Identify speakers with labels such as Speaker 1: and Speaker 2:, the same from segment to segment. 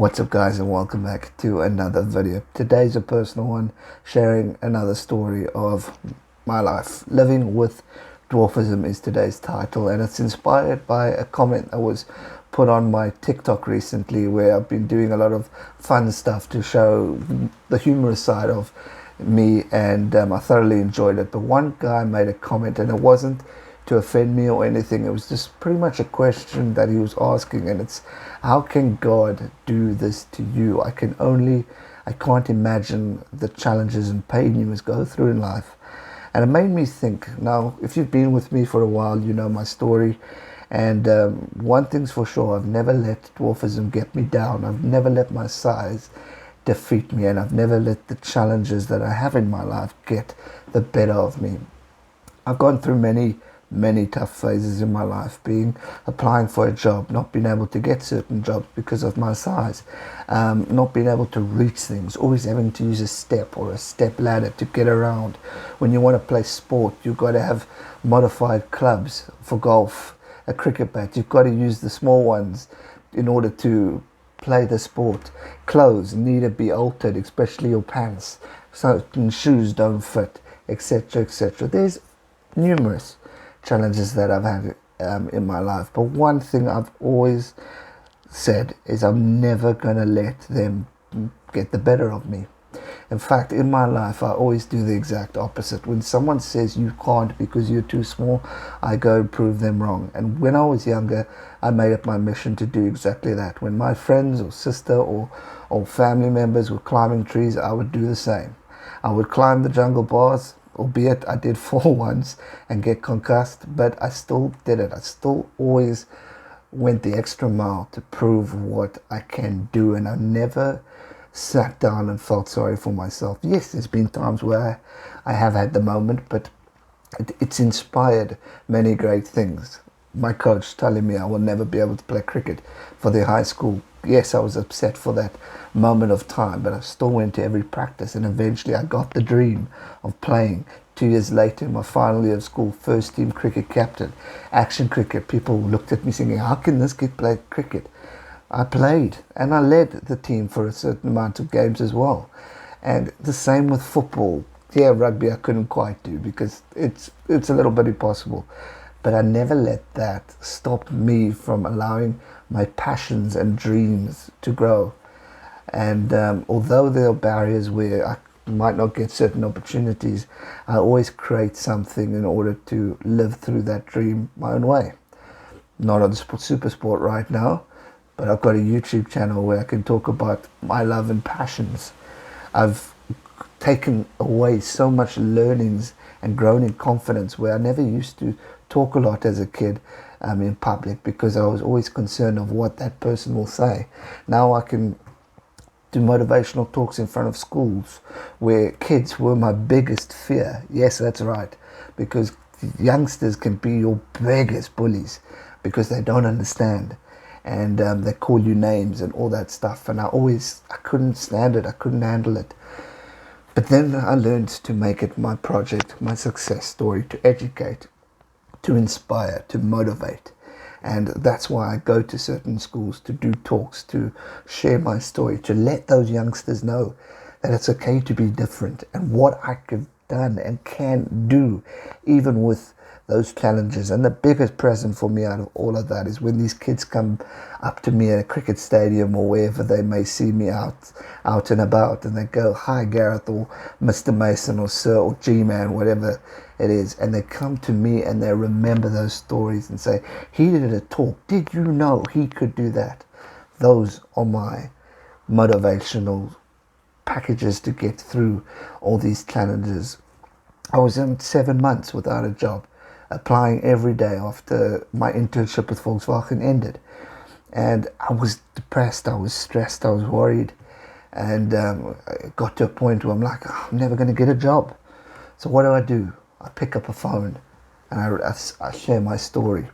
Speaker 1: What's up guys, and welcome back to another video. Today's a personal one, sharing another story of my life. Living with Dwarfism is today's title, and it's inspired by a comment that was put on my TikTok recently, where I've been doing a lot of fun stuff to show the humorous side of me, and I thoroughly enjoyed it. But one guy made a comment, and it wasn't to offend me or anything. It was just pretty much a question that he was asking, and it's, how can God do this to you? I can't imagine the challenges and pain you must go through in life. And it made me think. Now, if you've been with me for a while, you know my story. And one thing's for sure, I've never let dwarfism get me down. I've never let my size defeat me, and I've never let the challenges that I have in my life get the better of me. I've gone through many tough phases in my life, applying for a job, not being able to get certain jobs because of my size, not being able to reach things, always having to use a step or a step ladder to get around. When you want to play sport, you've got to have modified clubs. For golf, a cricket bat, you've got to use the small ones in order to play the sport. Clothes need to be altered, especially your pants. Certain shoes don't fit, etc., etc. There's numerous challenges that I've had in my life, but one thing I've always said is I'm never gonna let them get the better of me. In fact, in my life, I always do the exact opposite. When someone says you can't because you're too small, I go and prove them wrong. And when I was younger, I made it my mission to do exactly that. When my friends or sister or family members were climbing trees, I would do the same. I would climb the jungle bars, albeit I did fall once and get concussed, but I still did it. I still always went the extra mile to prove what I can do, and I never sat down and felt sorry for myself. Yes, there's been times where I have had the moment, but it's inspired many great things. My coach telling me I will never be able to play cricket for the high school. Yes, I was upset for that moment of time, but I still went to every practice, and eventually I got the dream of playing. 2 years later, in my final year of school, first team cricket captain, action cricket. People looked at me thinking, how can this kid play cricket? I played, and I led the team for a certain amount of games as well. And the same with football. Yeah, rugby I couldn't quite do because it's a little bit impossible. But I never let that stop me from allowing my passions and dreams to grow. And although there are barriers where I might not get certain opportunities, I always create something in order to live through that dream my own way. Not on super sport right now, but I've got a YouTube channel where I can talk about my love and passions. I've taken away so much learnings and grown in confidence, where I never used to talk a lot as a kid in public because I was always concerned of what that person will say. Now I can do motivational talks in front of schools where kids were my biggest fear. Yes, that's right, because youngsters can be your biggest bullies because they don't understand, and they call you names and all that stuff, and I couldn't stand it. I couldn't handle it. But then I learned to make it my project, my success story, to educate, to inspire, to motivate. And that's why I go to certain schools to do talks, to share my story, to let those youngsters know that it's okay to be different, and what I could done and can do even with those challenges. And the biggest present for me out of all of that is when these kids come up to me at a cricket stadium or wherever they may see me out and about, and they go, "Hi Gareth," or "Mr. Mason," or "Sir," or "G-Man," whatever it is, and they come to me and they remember those stories and say, "He did a talk, did you know he could do that?" Those are my motivational packages to get through all these challenges. I was in 7 months without a job, applying every day after my internship with Volkswagen ended, and I was depressed, I was stressed, I was worried, and it got to a point where I'm like, "Oh, I'm never going to get a job." So what do? I pick up a phone and I share my story.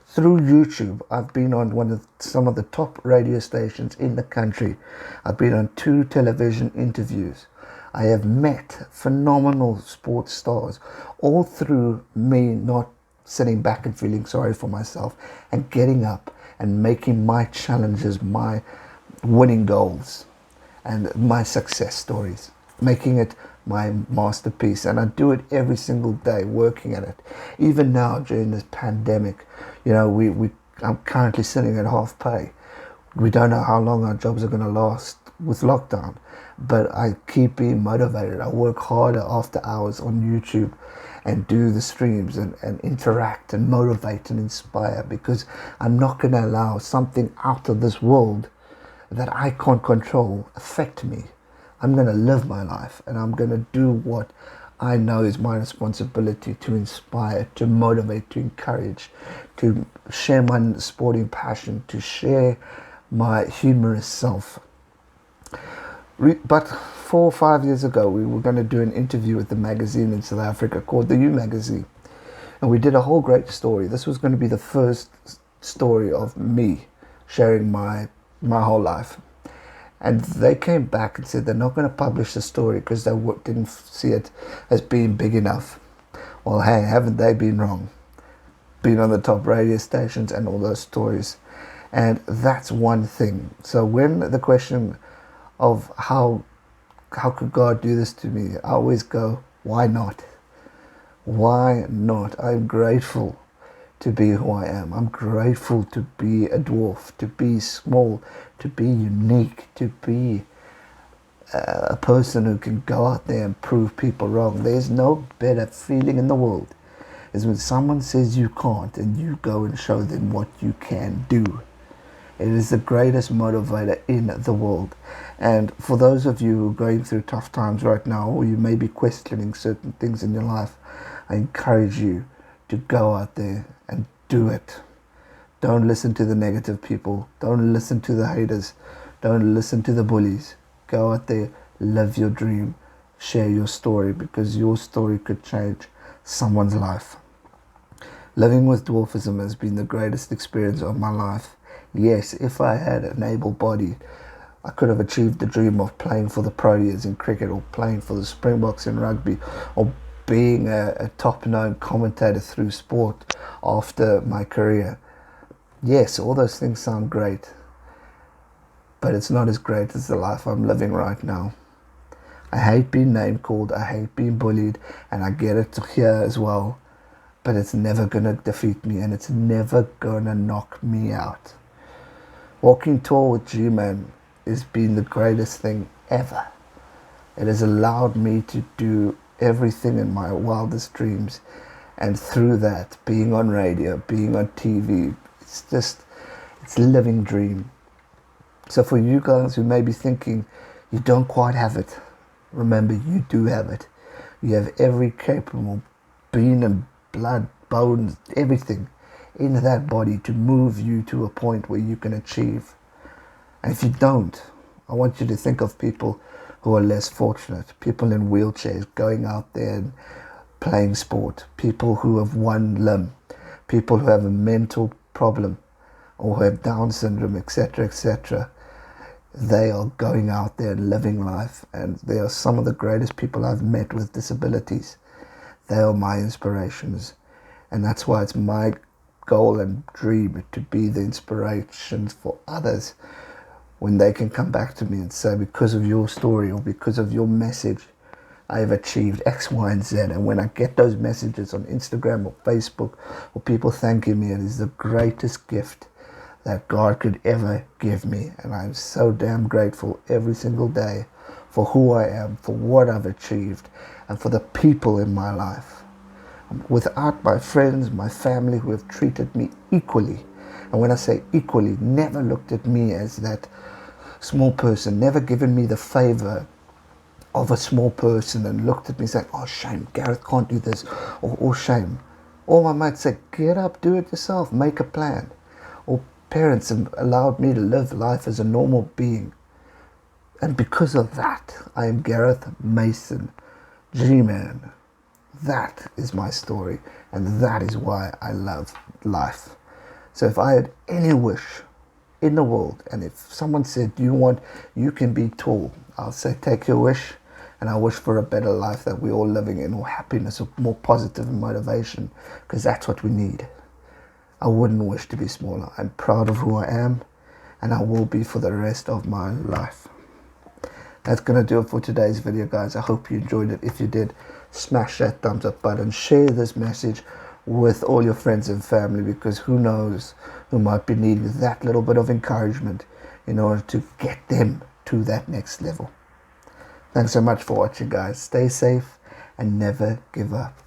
Speaker 1: Through YouTube, I've been on some of the top radio stations in the country. I've been on 2 television interviews. I have met phenomenal sports stars, all through me not sitting back and feeling sorry for myself and getting up and making my challenges my winning goals and my success stories, making it my masterpiece. And I do it every single day, working at it. Even now during this pandemic, I'm currently sitting at half pay. We don't know how long our jobs are going to last with lockdown, but I keep being motivated. I work harder after hours on YouTube and do the streams and interact and motivate and inspire, because I'm not going to allow something out of this world that I can't control affect me. I'm going to live my life, and I'm going to do what I know is my responsibility, to inspire, to motivate, to encourage, to share my sporting passion, to share my humorous self. But 4 or 5 years ago, we were going to do an interview with the magazine in South Africa called the U Magazine. And we did a whole great story. This was going to be the first story of me sharing my whole life. And they came back and said they're not going to publish the story because they didn't see it as being big enough. Well, hey, haven't they been wrong? Been on the top radio stations and all those stories. And that's one thing. So when the question of how could God do this to me, I always go, why not? Why not? I'm grateful to be who I am. I'm grateful to be a dwarf, to be small, to be unique, to be a person who can go out there and prove people wrong. There's no better feeling in the world is when someone says you can't and you go and show them what you can do. It is the greatest motivator in the world. And for those of you who are going through tough times right now, or you may be questioning certain things in your life, I encourage you to go out there and do it. Don't listen to the negative people. Don't listen to the haters. Don't listen to the bullies. Go out there, live your dream, share your story, because your story could change someone's life. Living with dwarfism has been the greatest experience of my life. Yes, if I had an able body, I could have achieved the dream of playing for the Proteas in cricket, or playing for the Springboks in rugby, or being a top-known commentator through sport after my career. Yes, all those things sound great, but it's not as great as the life I'm living right now. I hate being name-called, I hate being bullied, and I get it here as well, but it's never going to defeat me, and it's never going to knock me out. Walking tall with G-Man has been the greatest thing ever. It has allowed me to do everything in my wildest dreams, and through that, being on radio, being on TV, it's a living dream. So for you guys who may be thinking you don't quite have it, remember, you do have it. You have every capable being and blood, bones, everything in that body to move you to a point where you can achieve. And if you don't, I want you to think of people who are less fortunate, people in wheelchairs going out there and playing sport, people who have one limb, people who have a mental problem or who have Down syndrome, etc., etc. They are going out there and living life, and they are some of the greatest people I've met with disabilities. They are my inspirations, and that's why it's my goal and dream to be the inspiration for others when they can come back to me and say, because of your story or because of your message, I have achieved X, Y, and Z. And when I get those messages on Instagram or Facebook, or people thanking me, it is the greatest gift that God could ever give me. And I'm so damn grateful every single day for who I am, for what I've achieved, and for the people in my life. Without my friends, my family, who have treated me equally, and when I say equally, never looked at me as that small person, never given me the favor of a small person and looked at me saying, oh shame, Gareth can't do this, or oh shame. Or I might say, get up, do it yourself, make a plan. Or parents have allowed me to live life as a normal being. And because of that, I am Gareth Mason, G-Man. That is my story, and that is why I love life. So if I had any wish in the world, and if someone said, you can be tall, I'll say, take your wish, and I wish for a better life that we're all living in, or happiness, or more positive motivation, because that's what we need. I wouldn't wish to be smaller. I'm proud of who I am, and I will be for the rest of my life. That's going to do it for today's video, guys. I hope you enjoyed it. If you did, smash that thumbs up button. Share this message with all your friends and family, because who knows who might be needing that little bit of encouragement in order to get them to that next level. Thanks so much for watching, guys. Stay safe and never give up.